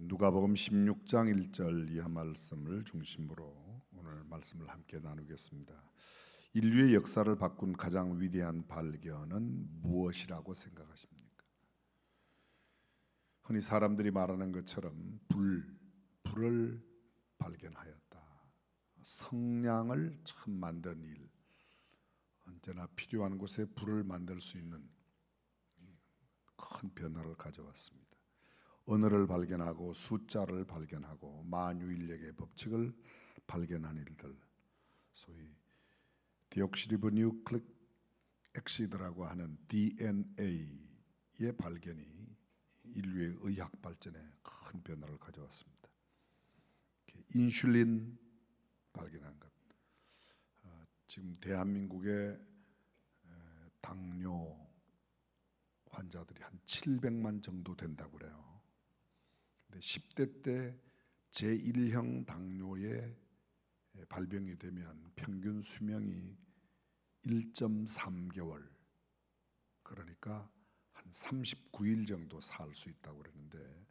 누가복음 16장 1절 이하 말씀을 중심으로 오늘 말씀을 함께 나누겠습니다. 인류의 역사를 바꾼 가장 위대한 발견은 무엇이라고 생각하십니까? 흔히 사람들이 말하는 것처럼 불을 발견하였다. 성냥을 처음 만든 일, 언제나 필요한 곳에 불을 만들 수 있는 큰 변화를 가져왔습니다. 언어를 발견하고 숫자를 발견하고 만유인력의 법칙을 발견한 일들, 소위 디옥시리보뉴클릭 엑시드라고 하는 DNA의 발견이 인류의 의학 발전에 큰 변화를 가져왔습니다. 인슐린 발견한 것, 지금 대한민국의 당뇨 환자들이 한 700만 정도 된다고 그래요. 10대 때 제1형 당뇨에 발병이 되면 평균 수명이 1.3개월, 그러니까 한 39일 정도 살 수 있다고 그러는데,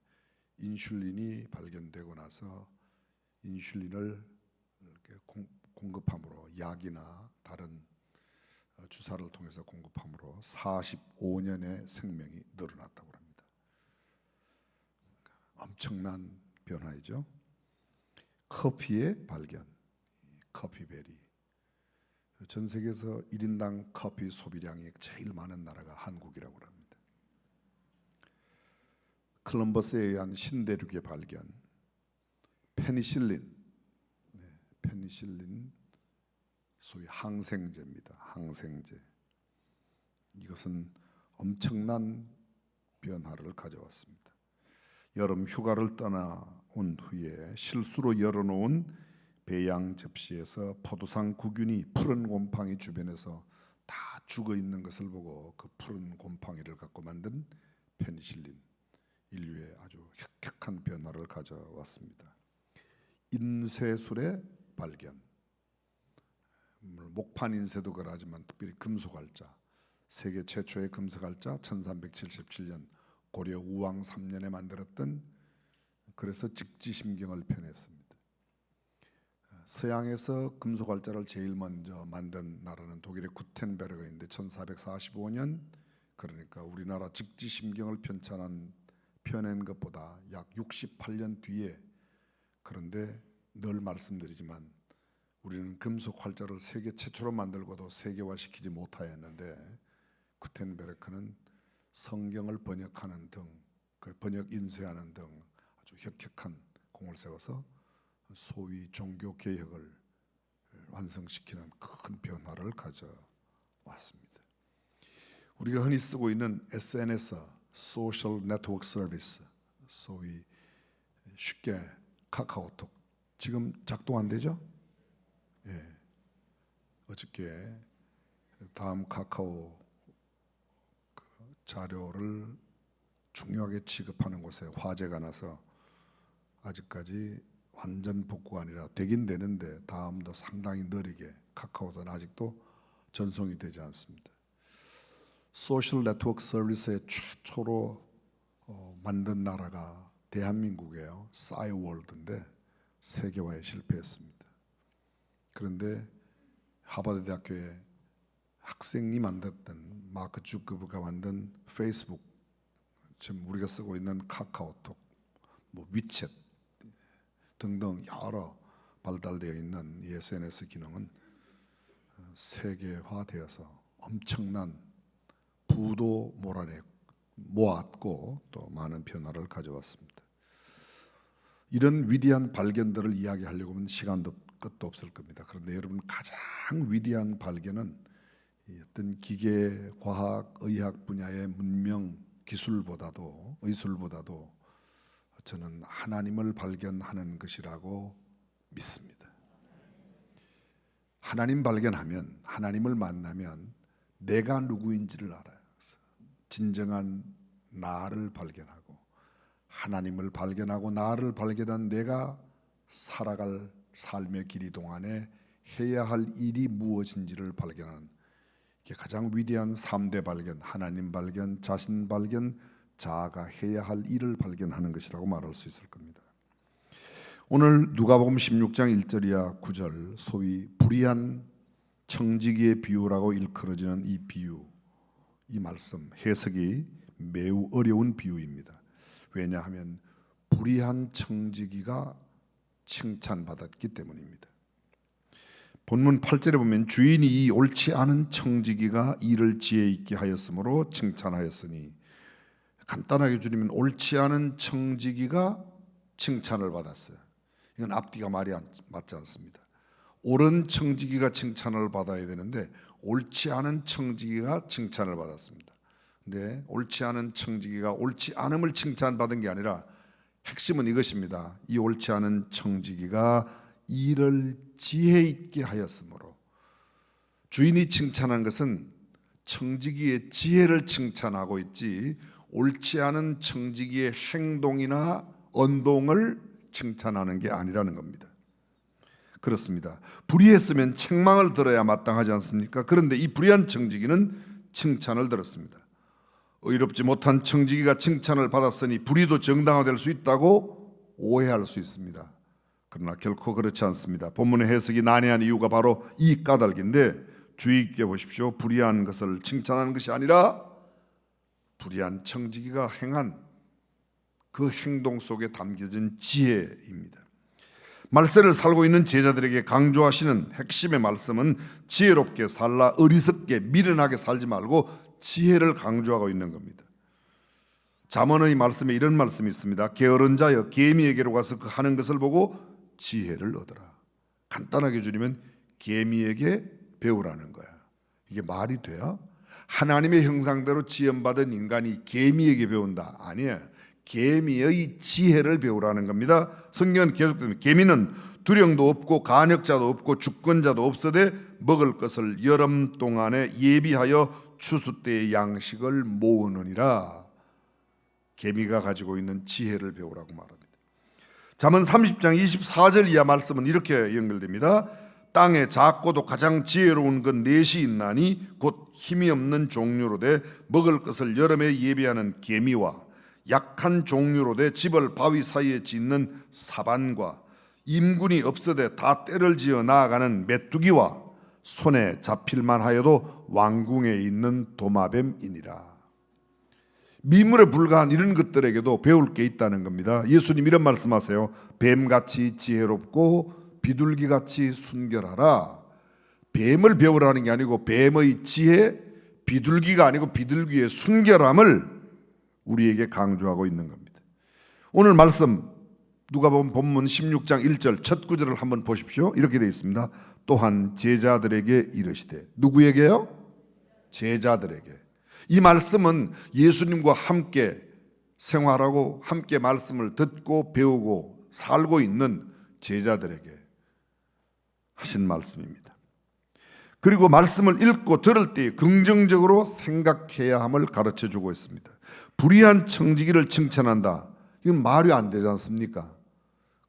인슐린이 발견되고 나서 인슐린을 이렇게 공급함으로, 약이나 다른 주사를 통해서 공급함으로 45년의 생명이 늘어났다고 합니다. 엄청난 변화이죠. 커피의 발견, 커피베리. 전 세계에서 1인당 커피 소비량이 제일 많은 나라가 한국이라고 합니다. 콜럼버스에 의한 신대륙의 발견, 페니실린, 페니실린 소위 항생제입니다. 항생제. 이것은 엄청난 변화를 가져왔습니다. 여름 휴가를 떠나온 후에 실수로 열어놓은 배양 접시에서 포도상 구균이 푸른 곰팡이 주변에서 다 죽어 있는 것을 보고 그 푸른 곰팡이를 갖고 만든 페니실린, 인류에 아주 혁혁한 변화를 가져왔습니다. 인쇄술의 발견, 목판 인쇄도 그러하지만 특별히 금속알자, 세계 최초의 금속알자 1377년 고려 우왕 3년에 만들었던, 그래서 직지심경을 펴냈습니다. 서양에서 금속알자를 제일 먼저 만든 나라는 독일의 구텐베르그인데 1445년, 그러니까 우리나라 직지심경을 펴낸 것보다 약 68년 뒤에. 그런데 늘 말씀드리지만 우리는 금속 활자를 세계 최초로 만들고도 세계화시키지 못하였는데, 구텐베르크는 성경을 번역하는 등, 그 번역 인쇄하는 등 아주 혁혁한 공을 세워서 소위 종교 개혁을 완성시키는 큰 변화를 가져왔습니다. 우리가 흔히 쓰고 있는 SNS, 소셜 네트워크 서비스, 소위 쉽게 카카오톡, 지금 작동 안 되죠? 예. 어저께 다음 카카오 자료를 중요하게 취급하는 곳에 화재가 나서 아직까지 완전 복구가 아니라 되긴 되는데 다음도 상당히 느리게, 카카오는 아직도 전송이 되지 않습니다. 소셜 네트워크 서비스의 최초로 만든 나라가 대한민국이에요. 싸이월드인데 세계화에 실패했습니다. 그런데 하버드 대학교에 학생이 만들었던 마크 주커버가 만든 페이스북, 지금 우리가 쓰고 있는 카카오톡, 위챗 등등 여러 발달되어 있는 SNS 기능은 세계화되어서 엄청난 부도 모았고 또 많은 변화를 가져왔습니다. 이런 위대한 발견들을 이야기하려고 하면 시간도 끝도 없을 겁니다. 그런데 여러분, 가장 위대한 발견은 어떤 기계, 과학, 의학 분야의 문명, 기술보다도, 의술보다도 저는 하나님을 발견하는 것이라고 믿습니다. 하나님 발견하면, 하나님을 만나면 내가 누구인지를 알아요. 진정한 나를 발견하고, 하나님을 발견하고 나를 발견한 내가 살아갈 삶의 길 동안에 해야 할 일이 무엇인지를 발견하는, 이게 가장 위대한 3대 발견, 하나님 발견, 자신 발견, 자아가 해야 할 일을 발견하는 것이라고 말할 수 있을 겁니다. 오늘 누가복음 16장 1절이야 9절 소위 불의한 청지기의 비유라고 일컬어지는 이 비유, 이 말씀 해석이 매우 어려운 비유입니다. 왜냐하면 불의한 청지기가 칭찬받았기 때문입니다. 본문 8절에 보면 주인이 이 옳지 않은 청지기가 일을 지혜 있게 하였으므로 칭찬하였으니, 간단하게 주님은 옳지 않은 청지기가 칭찬을 받았어요. 이건 앞뒤가 맞지 않습니다. 옳은 청지기가 칭찬을 받아야 되는데 옳지 않은 청지기가 칭찬을 받았습니다. 근데 옳지 않은 청지기가 옳지 않음을 칭찬받은 게 아니라 핵심은 이것입니다. 이 옳지 않은 청지기가 일을 지혜 있게 하였으므로, 주인이 칭찬한 것은 청지기의 지혜를 칭찬하고 있지 옳지 않은 청지기의 행동이나 언동을 칭찬하는 게 아니라는 겁니다. 그렇습니다. 불의했으면 책망을 들어야 마땅하지 않습니까? 그런데 이 불의한 청지기는 칭찬을 들었습니다. 의롭지 못한 청지기가 칭찬을 받았으니 불의도 정당화될 수 있다고 오해할 수 있습니다. 그러나 결코 그렇지 않습니다. 본문의 해석이 난해한 이유가 바로 이 까닭인데, 주의 있게 보십시오. 불의한 것을 칭찬하는 것이 아니라 불의한 청지기가 행한 그 행동 속에 담겨진 지혜입니다. 말세를 살고 있는 제자들에게 강조하시는 핵심의 말씀은 지혜롭게 살라, 어리석게 미련하게 살지 말고 지혜를 강조하고 있는 겁니다. 잠언의 말씀에 이런 말씀이 있습니다. 게으른 자여 개미에게로 가서 그 하는 것을 보고 지혜를 얻어라. 간단하게 주님은 개미에게 배우라는 거야. 이게 말이 돼요? 하나님의 형상대로 지음받은 인간이 개미에게 배운다? 아니에요. 개미의 지혜를 배우라는 겁니다. 성경은 계속됩니다. 개미는 두령도 없고 간역자도 없고 주권자도 없으되 먹을 것을 여름 동안에 예비하여 추수 때의 양식을 모으느니라. 개미가 가지고 있는 지혜를 배우라고 말합니다. 잠언 30장 24절 이하 말씀은 이렇게 연결됩니다. 땅에 작고도 가장 지혜로운 건 넷이 있나니 곧 힘이 없는 종류로 돼 먹을 것을 여름에 예비하는 개미와 약한 종류로 돼 집을 바위 사이에 짓는 사반과 임군이 없어되 다 때를 지어 나아가는 메뚜기와 손에 잡힐만 하여도 왕궁에 있는 도마뱀이니라. 미물에 불과한 이런 것들에게도 배울 게 있다는 겁니다. 예수님 이런 말씀하세요. 뱀같이 지혜롭고 비둘기같이 순결하라. 뱀을 배우라는 게 아니고 뱀의 지혜, 비둘기가 아니고 비둘기의 순결함을 우리에게 강조하고 있는 겁니다. 오늘 말씀 누가복음 본문 16장 1절 첫 구절을 한번 보십시오. 이렇게 되어 있습니다. 또한 제자들에게 이르시되, 누구에게요? 제자들에게. 이 말씀은 예수님과 함께 생활하고 함께 말씀을 듣고 배우고 살고 있는 제자들에게 하신 말씀입니다. 그리고 말씀을 읽고 들을 때 긍정적으로 생각해야 함을 가르쳐주고 있습니다. 불의한 청지기를 칭찬한다, 이건 말이 안 되지 않습니까?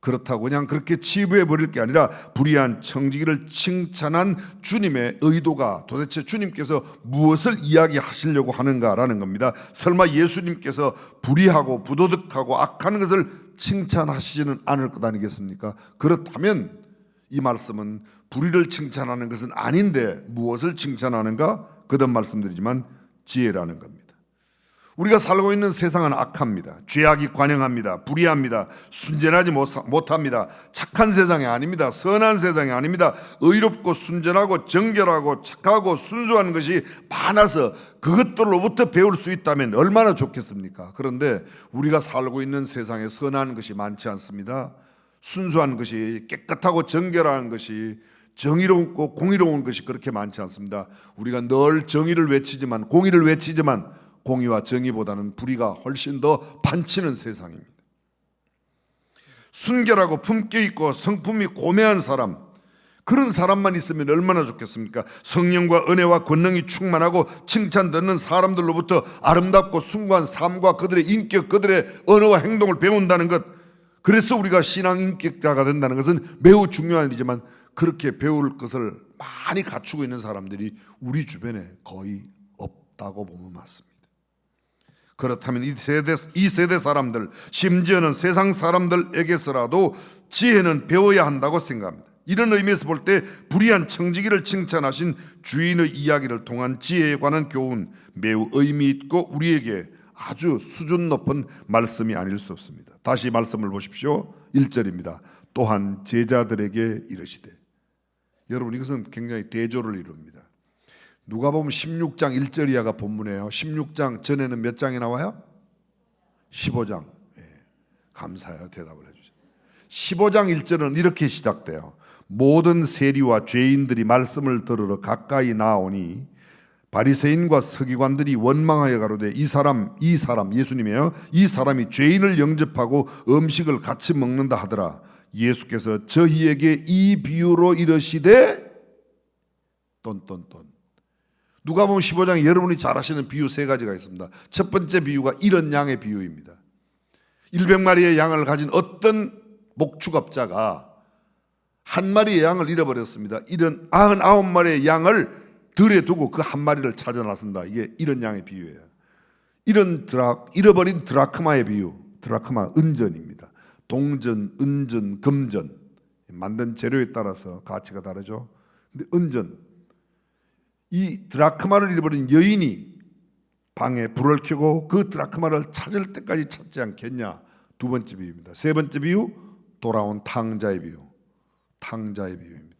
그렇다고 그냥 그렇게 치부해 버릴 게 아니라 불의한 청지기를 칭찬한 주님의 의도가 도대체 주님께서 무엇을 이야기하시려고 하는가라는 겁니다. 설마 예수님께서 불의하고 부도덕하고 악한 것을 칭찬하시지는 않을 것 아니겠습니까? 그렇다면 이 말씀은 불의를 칭찬하는 것은 아닌데 무엇을 칭찬하는가? 거듭 말씀드리지만 지혜라는 겁니다. 우리가 살고 있는 세상은 악합니다. 죄악이 관영합니다. 불의합니다. 순전하지 못합니다. 착한 세상이 아닙니다. 선한 세상이 아닙니다. 의롭고 순전하고 정결하고 착하고 순수한 것이 많아서 그것들로부터 배울 수 있다면 얼마나 좋겠습니까? 그런데 우리가 살고 있는 세상에 선한 것이 많지 않습니다. 순수한 것이, 깨끗하고 정결한 것이, 정의롭고 공의로운 것이 그렇게 많지 않습니다. 우리가 늘 정의를 외치지만, 공의를 외치지만 공의와 정의보다는 불의가 훨씬 더 판치는 세상입니다. 순결하고 품격 있고 성품이 고매한 사람, 그런 사람만 있으면 얼마나 좋겠습니까? 성령과 은혜와 권능이 충만하고 칭찬 듣는 사람들로부터 아름답고 숭고한 삶과 그들의 인격, 그들의 언어와 행동을 배운다는 것, 그래서 우리가 신앙 인격자가 된다는 것은 매우 중요한 일이지만 그렇게 배울 것을 많이 갖추고 있는 사람들이 우리 주변에 거의 없다고 보면 맞습니다. 그렇다면 이 세대 사람들, 심지어는 세상 사람들에게서라도 지혜는 배워야 한다고 생각합니다. 이런 의미에서 볼 때 불의한 청지기를 칭찬하신 주인의 이야기를 통한 지혜에 관한 교훈, 매우 의미 있고 우리에게 아주 수준 높은 말씀이 아닐 수 없습니다. 다시 말씀을 보십시오. 1절입니다. 또한 제자들에게 이르시되. 여러분, 이것은 굉장히 대조를 이룹니다. 누가 보면 16장 1절 이하가 본문이에요. 16장 전에는 몇 장이 나와요? 15장. 감사해요. 대답을 해주세요. 15장 1절은 이렇게 시작돼요. 모든 세리와 죄인들이 말씀을 들으러 가까이 나오니 바리새인과 서기관들이 원망하여 가로되 이 사람 예수님이에요. 이 사람이 죄인을 영접하고 음식을 같이 먹는다 하더라. 예수께서 저희에게 이 비유로 이르시되 누가 보면 15장에 여러분이 잘 아시는 비유 세 가지가 있습니다. 첫 번째 비유가 이런 양의 비유입니다. 100마리의 양을 가진 어떤 목축업자가 한 마리의 양을 잃어버렸습니다. 이런 99마리의 양을 들에 두고 그 한 마리를 찾아 나선다. 이게 이런 양의 비유예요. 잃어버린 드라크마의 비유. 드라크마 은전입니다. 동전, 은전, 금전. 만든 재료에 따라서 가치가 다르죠. 근데 은전, 이 드라크마를 잃어버린 여인이 방에 불을 켜고 그 드라크마를 찾을 때까지 찾지 않겠냐. 두 번째 비유입니다. 세 번째 비유, 돌아온 탕자의 비유. 탕자의 비유입니다.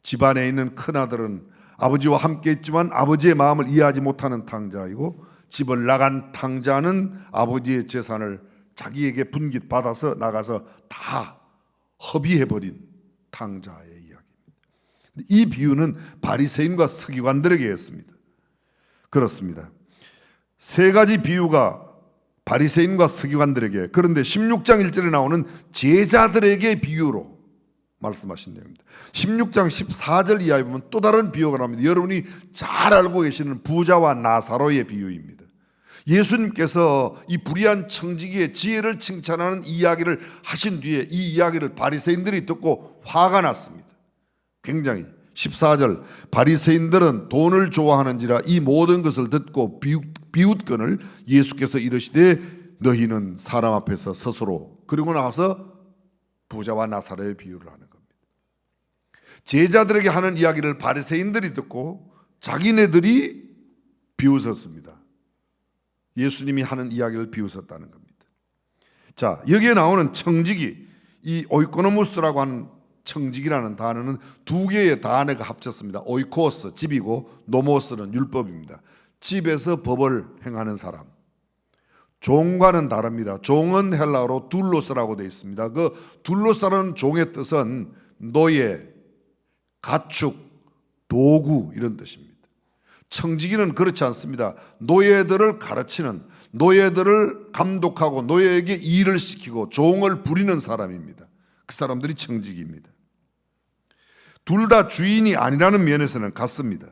집안에 있는 큰아들은 아버지와 함께 있지만 아버지의 마음을 이해하지 못하는 탕자이고, 집을 나간 탕자는 아버지의 재산을 자기에게 분깃받아서 나가서 다 허비해버린 탕자의 이야기입니다. 이 비유는 바리새인과 서기관들에게 했습니다. 그렇습니다. 세 가지 비유가 바리새인과 서기관들에게, 그런데 16장 1절에 나오는 제자들에게 비유로 말씀하신 내용입니다. 16장 14절 이하에 보면 또 다른 비유가 나옵니다. 여러분이 잘 알고 계시는 부자와 나사로의 비유입니다. 예수님께서 이 불의한 청지기의 지혜를 칭찬하는 이야기를 하신 뒤에 이 이야기를 바리새인들이 듣고 화가 났습니다. 굉장히 14절, 바리새인들은 돈을 좋아하는지라 이 모든 것을 듣고 비웃거늘 예수께서 이르시되 너희는 사람 앞에서 스스로, 그리고 나서 부자와 나사로의 비유를 하는 겁니다. 제자들에게 하는 이야기를 바리새인들이 듣고 자기네들이 비웃었습니다. 예수님이 하는 이야기를 비웃었다는 겁니다. 자, 여기에 나오는 청지기, 이 오이코노무스라고 하는 청지기라는 단어는 두 개의 단어가 합쳤습니다. 오이코스, 집이고, 노모스는 율법입니다. 집에서 법을 행하는 사람. 종과는 다릅니다. 종은 헬라어로 둘로스라고 되어 있습니다. 그 둘로스라는 종의 뜻은 노예, 가축, 도구 이런 뜻입니다. 청지기는 그렇지 않습니다. 노예들을 가르치는, 노예들을 감독하고 노예에게 일을 시키고 종을 부리는 사람입니다. 그 사람들이 청지기입니다. 둘 다 주인이 아니라는 면에서는 같습니다.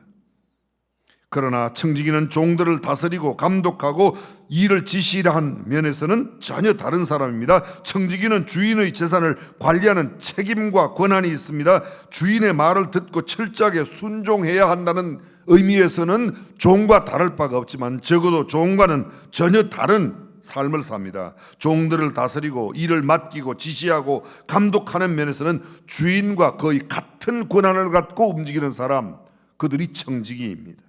그러나 청지기는 종들을 다스리고 감독하고 일을 지시한 면에서는 전혀 다른 사람입니다. 청지기는 주인의 재산을 관리하는 책임과 권한이 있습니다. 주인의 말을 듣고 철저하게 순종해야 한다는 의미에서는 종과 다를 바가 없지만 적어도 종과는 전혀 다른 삶을 삽니다. 종들을 다스리고 일을 맡기고 지시하고 감독하는 면에서는 주인과 거의 같은 권한을 갖고 움직이는 사람, 그들이 청지기입니다.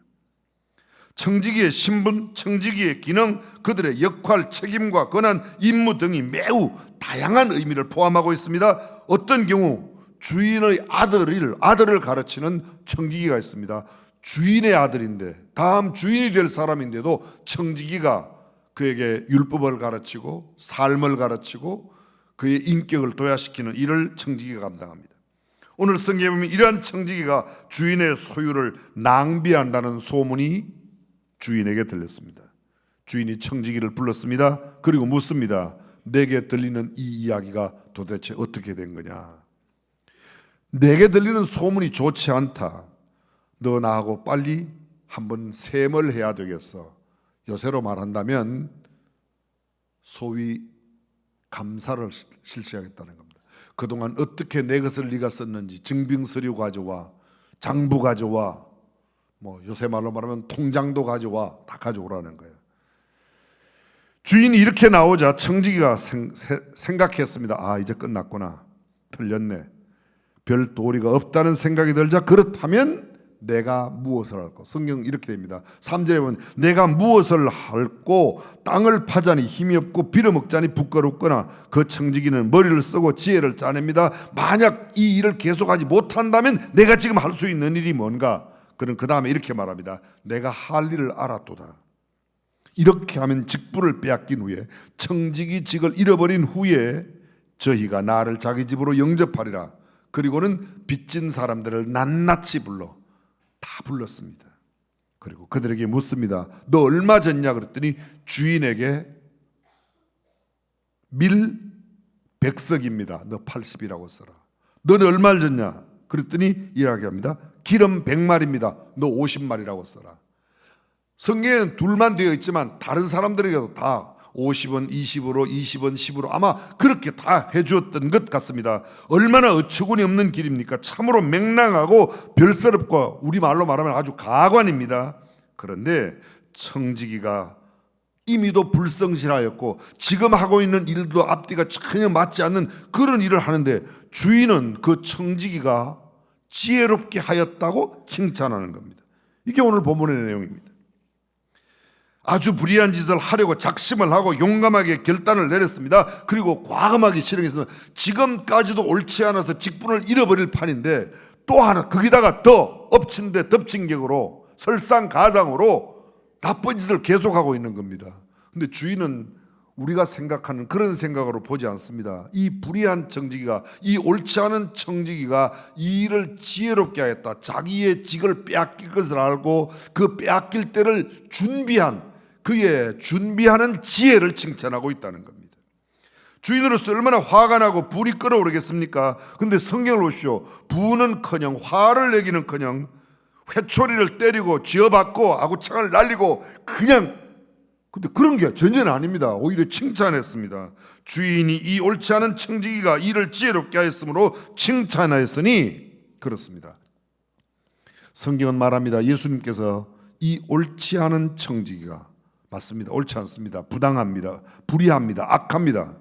청지기의 신분, 청지기의 기능, 그들의 역할, 책임과 권한, 임무 등이 매우 다양한 의미를 포함하고 있습니다. 어떤 경우 주인의 아들을 가르치는 청지기가 있습니다. 주인의 아들인데, 다음 주인이 될 사람인데도 청지기가 그에게 율법을 가르치고 삶을 가르치고 그의 인격을 도야시키는 일을 청지기가 감당합니다. 오늘 성경에 보면 이러한 청지기가 주인의 소유를 낭비한다는 소문이 주인에게 들렸습니다. 주인이 청지기를 불렀습니다. 그리고 묻습니다. 내게 들리는 이 이야기가 도대체 어떻게 된 거냐? 내게 들리는 소문이 좋지 않다. 너 나하고 빨리 한번 셈을 해야 되겠어. 요새로 말한다면 소위 감사를 실시하겠다는 겁니다. 그동안 어떻게 내 것을 네가 썼는지 증빙서류 가져와, 장부 가져와, 요새 말로 말하면 통장도 가져와, 다 가져오라는 거예요. 주인이 이렇게 나오자 청지기가 생각했습니다. 아, 이제 끝났구나. 틀렸네. 별 도리가 없다는 생각이 들자 그렇다면 내가 무엇을 할까? 성경 이렇게 됩니다. 3절에 보면 내가 무엇을 할고 땅을 파자니 힘이 없고 빌어먹자니 부끄럽거나 그 청지기는 머리를 쓰고 지혜를 짜냅니다. 만약 이 일을 계속하지 못한다면 내가 지금 할 수 있는 일이 뭔가? 그는 그 다음에 이렇게 말합니다. 내가 할 일을 알았도다. 이렇게 하면 직분을 빼앗긴 후에 청지기 직을 잃어버린 후에 저희가 나를 자기 집으로 영접하리라. 그리고는 빚진 사람들을 낱낱이 다 불렀습니다. 그리고 그들에게 묻습니다. 너 얼마 졌냐 그랬더니 주인에게 밀 100석입니다. 너 80이라고 써라. 너는 얼마를 졌냐 그랬더니 이야기합니다. 기름 100마리입니다. 너 50마리라고 써라. 성경에는 둘만 되어 있지만 다른 사람들에게도 다 50원 20으로 20원 10으로 아마 그렇게 다 해주었던 것 같습니다. 얼마나 어처구니 없는 길입니까? 참으로 맹랑하고 별스럽고 우리말로 말하면 아주 가관입니다. 그런데 청지기가 이미도 불성실하였고 지금 하고 있는 일도 앞뒤가 전혀 맞지 않는 그런 일을 하는데 주인은 그 청지기가 지혜롭게 하였다고 칭찬하는 겁니다. 이게 오늘 본문의 내용입니다. 아주 불의한 짓을 하려고 작심을 하고 용감하게 결단을 내렸습니다. 그리고 과감하게 실행했습니다. 지금까지도 옳지 않아서 직분을 잃어버릴 판인데 또 하나 거기다가 더 엎친 데 덮친 격으로 설상가상으로 나쁜 짓을 계속하고 있는 겁니다. 근데 주인은 우리가 생각하는 그런 생각으로 보지 않습니다. 이 불의한 청지기가, 이 옳지 않은 청지기가 이 일을 지혜롭게 하였다. 자기의 직을 빼앗길 것을 알고 그 빼앗길 때를 그의 준비하는 지혜를 칭찬하고 있다는 겁니다. 주인으로서 얼마나 화가 나고 불이 끓어오르겠습니까? 근데 성경을 보십시오. 부는커녕 화를 내기는커녕 회초리를 때리고 쥐어받고 아구창을 날리고 근데 그런 게 전혀 아닙니다. 오히려 칭찬했습니다. 주인이 이 옳지 않은 청지기가 일을 지혜롭게 하였으므로 칭찬하였으니 그렇습니다. 성경은 말합니다. 예수님께서 이 옳지 않은 청지기가 맞습니다. 옳지 않습니다. 부당합니다. 불의합니다. 악합니다.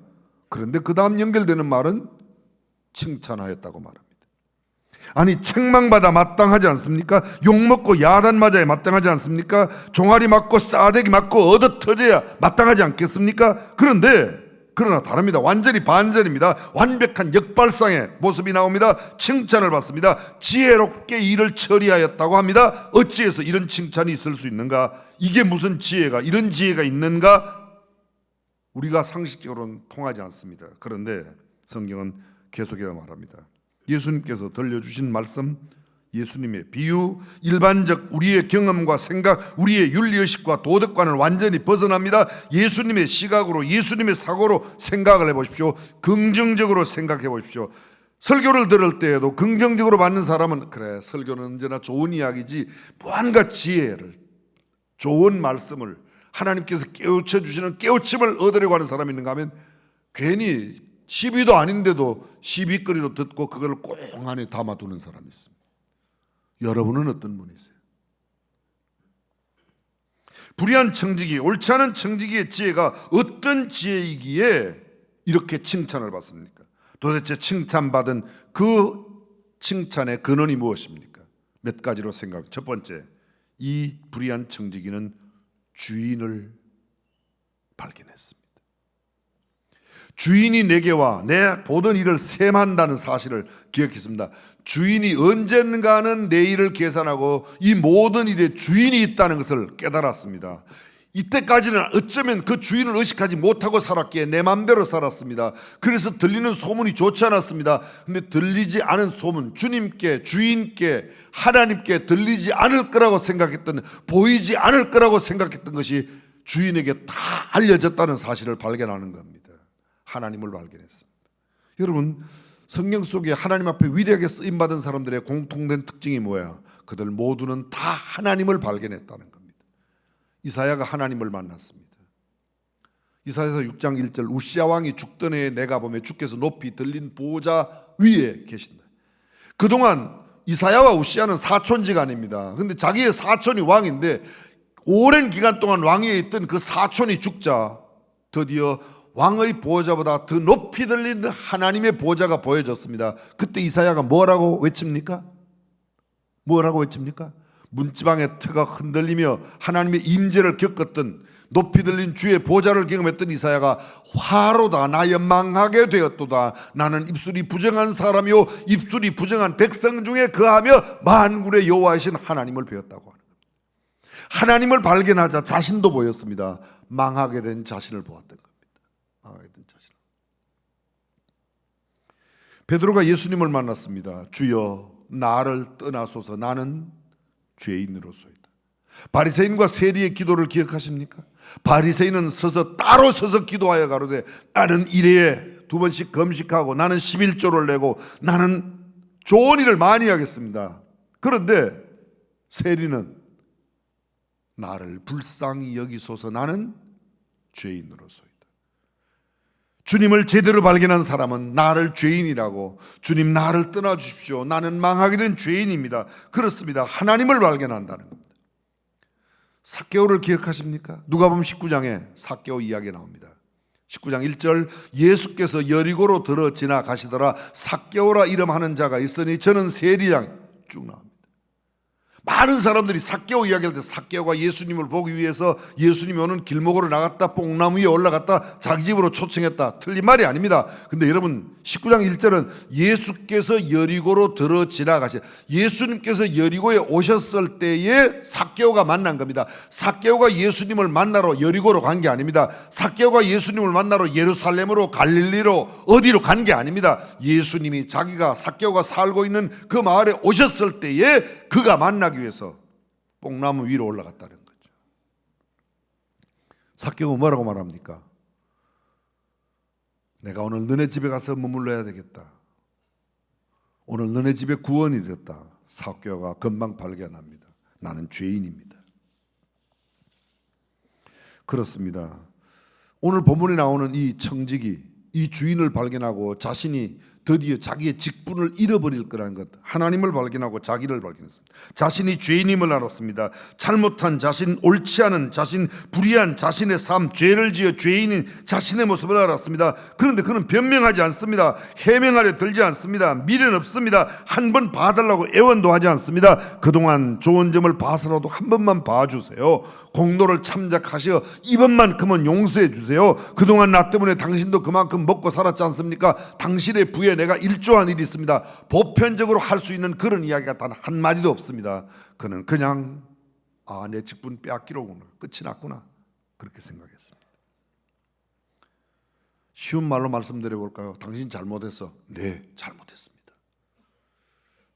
그런데 그 다음 연결되는 말은 칭찬하였다고 말합니다. 아니 책망받아 마땅하지 않습니까? 욕먹고 야단 맞아야 마땅하지 않습니까? 종아리 맞고 싸대기 맞고 얻어 터져야 마땅하지 않겠습니까? 그러나 다릅니다. 완전히 반전입니다. 완벽한 역발상의 모습이 나옵니다. 칭찬을 받습니다. 지혜롭게 일을 처리하였다고 합니다. 어찌해서 이런 칭찬이 있을 수 있는가? 이게 무슨 지혜가, 이런 지혜가 있는가? 우리가 상식적으로는 통하지 않습니다. 그런데 성경은 계속해서 말합니다. 예수님께서 들려주신 말씀, 예수님의 비유, 일반적 우리의 경험과 생각, 우리의 윤리의식과 도덕관을 완전히 벗어납니다. 예수님의 시각으로, 예수님의 사고로 생각을 해보십시오. 긍정적으로 생각해 보십시오. 설교를 들을 때에도 긍정적으로 받는 사람은 그래, 설교는 언제나 좋은 이야기지, 무한과 지혜를, 좋은 말씀을 하나님께서 깨우쳐 주시는 깨우침을 얻으려고 하는 사람이 있는가 하면 괜히 시비도 아닌데도 시비거리로 듣고 그걸 꽁 안에 담아두는 사람이 있습니다. 여러분은 어떤 분이세요? 불의한 청지기, 옳지 않은 청지기의 지혜가 어떤 지혜이기에 이렇게 칭찬을 받습니까? 도대체 칭찬받은 그 칭찬의 근원이 무엇입니까? 몇 가지로 생각합니다. 첫 번째, 이 불의한 청지기는 주인을 발견했습니다. 주인이 내게 와 내 보던 일을 셈한다는 사실을 기억했습니다. 주인이 언젠가는 내 일을 계산하고 이 모든 일에 주인이 있다는 것을 깨달았습니다. 이때까지는 어쩌면 그 주인을 의식하지 못하고 살았기에 내 맘대로 살았습니다. 그래서 들리는 소문이 좋지 않았습니다. 근데 들리지 않은 소문, 주님께, 주인께, 하나님께 들리지 않을 거라고 생각했던, 보이지 않을 거라고 생각했던 것이 주인에게 다 알려졌다는 사실을 발견하는 겁니다. 하나님을 발견했습니다. 여러분, 성경 속에 하나님 앞에 위대하게 쓰임받은 사람들의 공통된 특징이 뭐야? 그들 모두는 다 하나님을 발견했다는 겁니다. 이사야가 하나님을 만났습니다. 이사야서 6장 1절, 우시야 왕이 죽던 해에 내가 보매 주께서 높이 들린 보좌 위에 계신다. 그동안 이사야와 우시야는 사촌지간입니다. 그런데 자기의 사촌이 왕인데 오랜 기간 동안 왕위에 있던 그 사촌이 죽자 드디어 왕의 보호자보다 더 높이 들린 하나님의 보호자가 보여졌습니다. 그때 이사야가 뭐라고 외칩니까? 뭐라고 외칩니까? 문지방의 터가 흔들리며 하나님의 임재를 겪었던, 높이 들린 주의 보좌를 경험했던 이사야가 화로다, 나 연망하게 되었도다. 나는 입술이 부정한 사람이요 입술이 부정한 백성 중에 거하며 만군의 여호와이신 하나님을 배웠다고 하는 겁니다. 하나님을 발견하자 자신도 보였습니다. 망하게 된 자신을 보았던 겁니다. 망하게 된 자신을. 베드로가 예수님을 만났습니다. 주여 나를 떠나소서, 나는 죄인으로소이다. 바리새인과 세리의 기도를 기억하십니까? 바리새인은 따로 서서 기도하여 가로되 나는 일회에 2번씩 금식하고 나는 11조를 내고 나는 좋은 일을 많이 하겠습니다. 그런데 세리는 나를 불쌍히 여기소서, 나는 죄인으로소이다. 주님을 제대로 발견한 사람은 나를 죄인이라고, 주님 나를 떠나주십시오, 나는 망하게 된 죄인입니다, 그렇습니다, 하나님을 발견한다는 겁니다. 삭개오를 기억하십니까? 누가복음 19장에 삭개오 이야기 나옵니다. 19장 1절, 예수께서 여리고로 들어 지나가시더라. 삭개오라 이름하는 자가 있으니 저는 세리장, 쭉 나옵니다. 많은 사람들이 삭개오 이야기할 때 삭개오가 예수님을 보기 위해서 예수님이 오는 길목으로 나갔다, 뽕나무 위에 올라갔다, 자기 집으로 초청했다, 틀린 말이 아닙니다. 근데 여러분 19장 1절은 예수께서 여리고로 들어 지나가시, 예수님께서 여리고에 오셨을 때에 삭개오가 만난 겁니다. 삭개오가 예수님을 만나러 여리고로 간 게 아닙니다. 삭개오가 예수님을 만나러 예루살렘으로, 갈릴리로, 어디로 간 게 아닙니다. 예수님이 자기가, 삭개오가 살고 있는 그 마을에 오셨을 때에 그가 만나기 위해서 뽕나무 위로 올라갔다는 거죠. 삭개오가 뭐라고 말합니까? 내가 오늘 너네 집에 가서 머물러야 되겠다. 오늘 너네 집에 구원이 되었다. 삭개오가 금방 발견합니다. 나는 죄인입니다. 그렇습니다. 오늘 본문에 나오는 이 청직이 이 주인을 발견하고 자신이 드디어 자기의 직분을 잃어버릴 거라는 것, 하나님을 발견하고 자기를 발견했습니다. 자신이 죄인임을 알았습니다. 잘못한 자신, 옳지 않은 자신, 불의한 자신의 삶, 죄를 지어 죄인인 자신의 모습을 알았습니다. 그런데 그는 변명하지 않습니다. 해명하려 들지 않습니다. 미련 없습니다. 한 번 봐달라고 애원도 하지 않습니다. 그동안 좋은 점을 봐서라도 한 번만 봐주세요. 공로를 참작하시어 이번만큼은 용서해 주세요. 그동안 나 때문에 당신도 그만큼 먹고 살았지 않습니까? 당신의 부에 내가 일조한 일이 있습니다. 보편적으로 할 수 있는 그런 이야기가 단 한마디도 없습니다. 그는 그냥 내 직분 빼앗기로구나, 끝이 났구나, 그렇게 생각했습니다. 쉬운 말로 말씀드려 볼까요? 당신 잘못했어. 네, 잘못했습니다.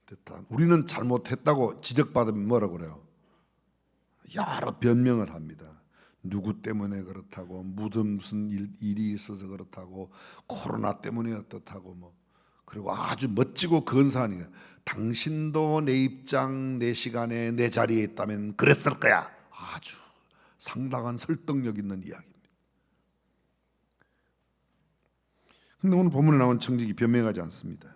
됐다. 우리는 잘못했다고 지적받으면 뭐라고 그래요? 여러 변명을 합니다. 누구 때문에 그렇다고, 무슨 일이 있어서 그렇다고, 코로나 때문에 어떻다고, 그리고 아주 멋지고 근사하니까 당신도 내 입장, 내 시간에, 내 자리에 있다면 그랬을 거야. 아주 상당한 설득력 있는 이야기입니다. 그런데 오늘 본문에 나온 청직이 변명하지 않습니다.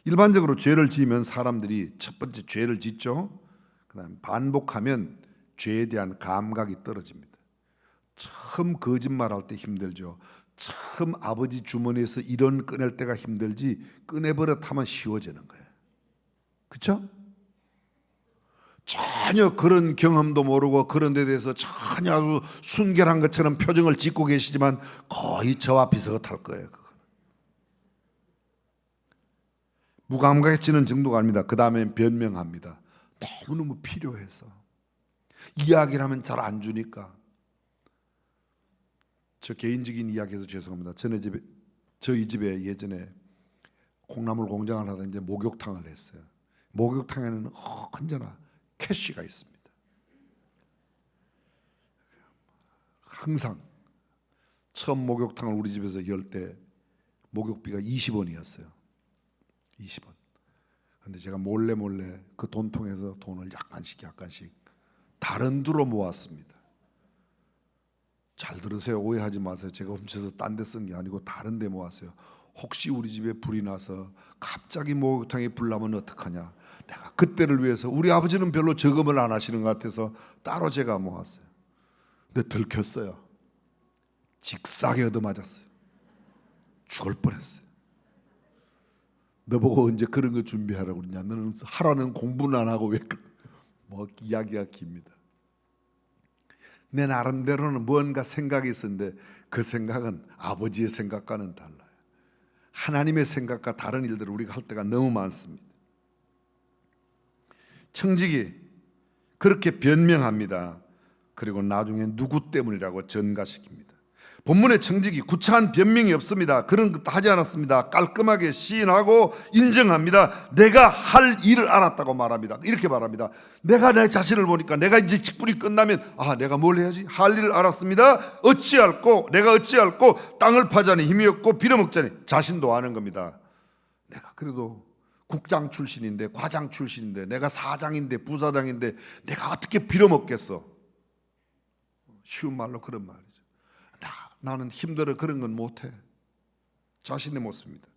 일반적으로 죄를 지으면 사람들이 첫 번째 죄를 짓죠. 그다음 반복하면 죄에 대한 감각이 떨어집니다. 처음 거짓말할 때 힘들죠. 처음 아버지 주머니에서 1원 꺼낼 때가 힘들지, 꺼내버릇하면 쉬워지는 거예요. 그렇죠? 전혀 그런 경험도 모르고 그런 데 대해서 전혀 아주 순결한 것처럼 표정을 짓고 계시지만 거의 저와 비슷할 거예요. 무감각해지는 정도가 아닙니다. 그 다음에 변명합니다. 너무너무 필요해서. 이야기를 하면 잘 안 주니까. 저 개인적인 이야기해서 죄송합니다. 저희 집에 예전에 콩나물 공장을 하다 이제 목욕탕을 했어요. 목욕탕에는 언제나 캐시가 있습니다. 항상 처음 목욕탕을 우리 집에서 열 때 목욕비가 20원이었어요. 20원. 근데 제가 몰래 그 돈통에서 돈을 약간씩 다른 데로 모았습니다. 잘 들으세요. 오해하지 마세요. 제가 훔쳐서 딴 데 쓴 게 아니고 다른 데 모았어요. 혹시 우리 집에 불이 나서 갑자기 목욕탕에 불 나면 어떡하냐. 내가 그때를 위해서, 우리 아버지는 별로 저금을 안 하시는 것 같아서 따로 제가 모았어요. 근데 들켰어요. 직사게 얻어맞았어요. 죽을 뻔했어요. 너보고 언제 그런 거 준비하라고 그러냐. 너는 하라는 공부는 안 하고 왜 뭐 이야기가 깁니다. 내 나름대로는 뭔가 생각이 있었는데 그 생각은 아버지의 생각과는 달라요. 하나님의 생각과 다른 일들을 우리가 할 때가 너무 많습니다. 청지기 그렇게 변명합니다. 그리고 나중에 누구 때문이라고 전가시킵니다. 본문의 청지기 구차한 변명이 없습니다. 그런 것도 하지 않았습니다. 깔끔하게 시인하고 인정합니다. 내가 할 일을 알았다고 말합니다. 이렇게 말합니다. 내가 내 자신을 보니까 내가 이제 직분이 끝나면 내가 뭘 해야지? 할 일을 알았습니다. 내가 어찌할꼬 땅을 파자니 힘이 없고 빌어먹자니 자신도 아는 겁니다. 내가 그래도 국장 출신인데 과장 출신인데 내가 사장인데 부사장인데 내가 어떻게 빌어먹겠어? 쉬운 말로 그런 말이죠. 나는 힘들어 그런 건 못해. 자신의 모습입니다.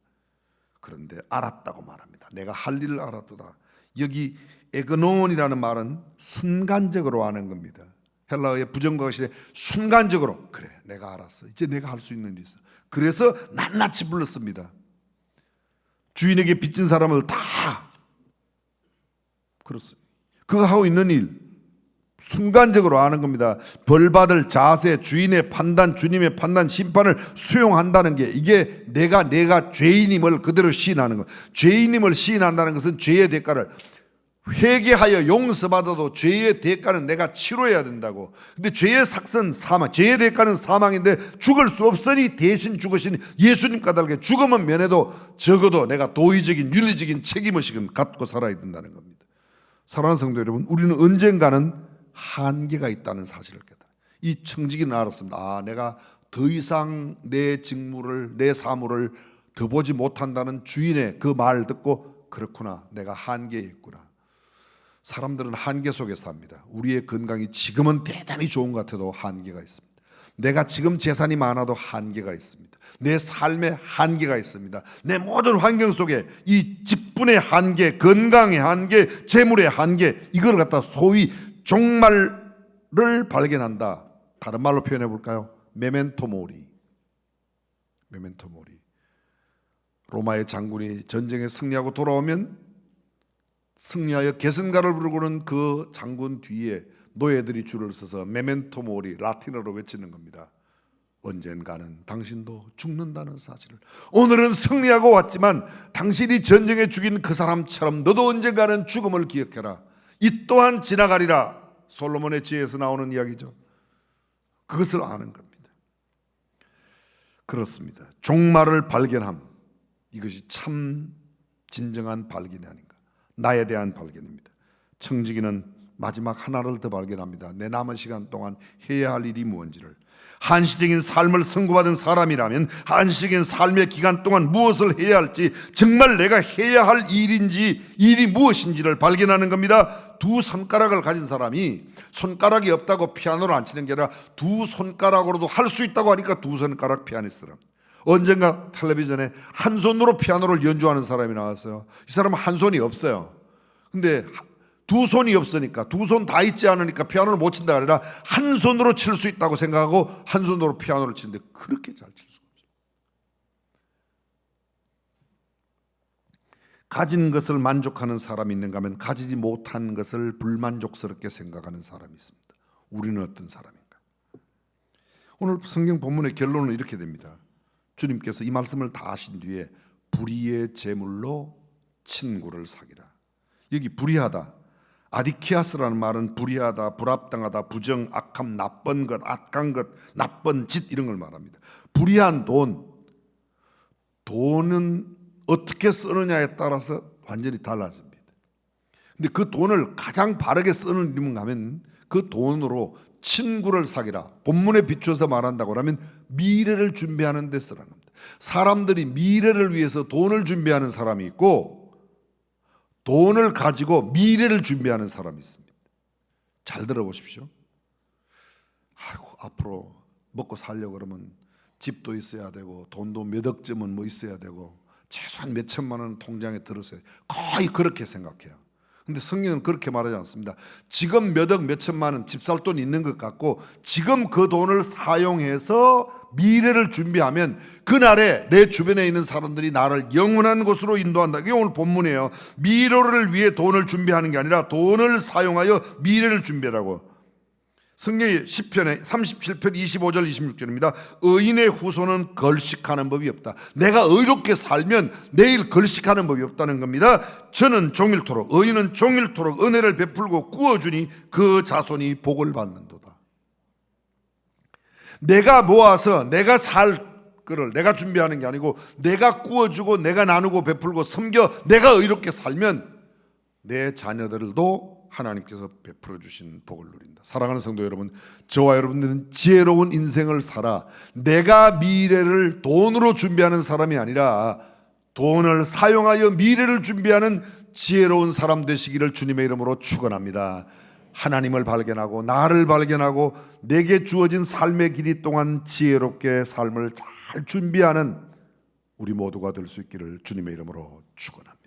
그런데 알았다고 말합니다. 내가 할 일을 알았도다. 여기 에그논이라는 말은 순간적으로 아는 겁니다. 헬라어의 부정과실에 순간적으로 그래 내가 알았어. 이제 내가 할 수 있는 일이 있어. 그래서 낱낱이 불렀습니다. 주인에게 빚진 사람을 다 그렇습니다. 그가 하고 있는 일 순간적으로 아는 겁니다. 벌받을 자세, 주인의 판단, 주님의 판단, 심판을 수용한다는 게 이게 내가 죄인임을 그대로 시인하는 것. 죄인임을 시인한다는 것은 죄의 대가를 회개하여 용서받아도 죄의 대가는 내가 치러야 된다고. 근데 죄의 삭은 사망, 죄의 대가는 사망인데 죽을 수 없으니 대신 죽으신 예수님 까닭에 죽으면 면해도 적어도 내가 도의적인 윤리적인 책임의식은 갖고 살아야 된다는 겁니다. 사랑하는 성도 여러분, 우리는 언젠가는 한계가 있다는 사실을 깨달아요. 이 청지기는 알았습니다. 내가 더 이상 내 직무를 내 사물을 더 보지 못한다는 주인의 그 말 듣고 그렇구나, 내가 한계에 있구나. 사람들은 한계 속에 삽니다. 우리의 건강이 지금은 대단히 좋은 것 같아도 한계가 있습니다. 내가 지금 재산이 많아도 한계가 있습니다. 내 삶에 한계가 있습니다. 내 모든 환경 속에 이 직분의 한계, 건강의 한계, 재물의 한계, 이걸 갖다 소위 종말을 발견한다. 다른 말로 표현해 볼까요? 메멘토 모리. 메멘토 모리. 로마의 장군이 전쟁에 승리하고 돌아오면 승리하여 계승가를 부르고는 그 장군 뒤에 노예들이 줄을 서서 메멘토 모리, 라틴어로 외치는 겁니다. 언젠가는 당신도 죽는다는 사실을. 오늘은 승리하고 왔지만 당신이 전쟁에 죽인 그 사람처럼 너도 언젠가는 죽음을 기억해라. 이 또한 지나가리라. 솔로몬의 지혜에서 나오는 이야기죠. 그것을 아는 겁니다. 그렇습니다. 종말을 발견함, 이것이 참 진정한 발견이 아닌가. 나에 대한 발견입니다. 청지기는 마지막 하나를 더 발견합니다. 내 남은 시간 동안 해야 할 일이 무엇인지를. 한시적인 삶을 선고받은 사람이라면 한시적인 삶의 기간 동안 무엇을 해야 할지, 정말 내가 해야 할 일이 무엇인지를 발견하는 겁니다. 두 손가락을 가진 사람이 손가락이 없다고 피아노를 안 치는 게 아니라 두 손가락으로도 할 수 있다고 하니까 두 손가락 피아니스트라. 언젠가 텔레비전에 한 손으로 피아노를 연주하는 사람이 나왔어요. 이 사람은 한 손이 없어요. 근데 두 손이 없으니까, 두 손 다 있지 않으니까 피아노를 못 친다 아니라 한 손으로 칠 수 있다고 생각하고 한 손으로 피아노를 치는데 그렇게 잘 칠 수가 없어요. 가진 것을 만족하는 사람이 있는가 하면 가지지 못한 것을 불만족스럽게 생각하는 사람이 있습니다. 우리는 어떤 사람인가? 오늘 성경 본문의 결론은 이렇게 됩니다. 주님께서 이 말씀을 다 하신 뒤에 불의의 제물로 친구를 사귀라. 여기 불의하다, 아디키아스라는 말은 불의하다, 불합당하다, 부정, 악함, 나쁜 것, 악한 것, 나쁜 짓, 이런 걸 말합니다. 불의한 돈은 어떻게 쓰느냐에 따라서 완전히 달라집니다. 근데 그 돈을 가장 바르게 쓰는 일은 가면 그 돈으로 친구를 사귀라. 본문에 비추어서 말한다고 하면 미래를 준비하는 데 쓰라는 겁니다. 사람들이 미래를 위해서 돈을 준비하는 사람이 있고 돈을 가지고 미래를 준비하는 사람이 있습니다. 잘 들어보십시오. 앞으로 먹고 살려고 그러면 집도 있어야 되고 돈도 몇 억쯤은 있어야 되고 최소한 몇 천만 원 통장에 들었어요. 거의 그렇게 생각해요. 근데 성경은 그렇게 말하지 않습니다. 지금 몇 억, 몇 천만 원 집 살 돈 있는 것 같고 지금 그 돈을 사용해서 미래를 준비하면 그날에 내 주변에 있는 사람들이 나를 영원한 곳으로 인도한다. 이게 오늘 본문이에요. 미래를 위해 돈을 준비하는 게 아니라 돈을 사용하여 미래를 준비하라고. 성경의 시편에 37편 25절 26절입니다. 의인의 후손은 걸식하는 법이 없다. 내가 의롭게 살면 내일 걸식하는 법이 없다는 겁니다. 저는 종일토록, 의인은 종일토록 은혜를 베풀고 꾸어주니 그 자손이 복을 받는도다. 내가 모아서 내가 살 거를 내가 준비하는 게 아니고 내가 꾸어주고 내가 나누고 베풀고 섬겨 내가 의롭게 살면 내 자녀들도 하나님께서 베풀어 주신 복을 누린다. 사랑하는 성도 여러분, 저와 여러분들은 지혜로운 인생을 살아 내가 미래를 돈으로 준비하는 사람이 아니라 돈을 사용하여 미래를 준비하는 지혜로운 사람 되시기를 주님의 이름으로 축원합니다. 하나님을 발견하고 나를 발견하고 내게 주어진 삶의 길이 동안 지혜롭게 삶을 잘 준비하는 우리 모두가 될 수 있기를 주님의 이름으로 축원합니다.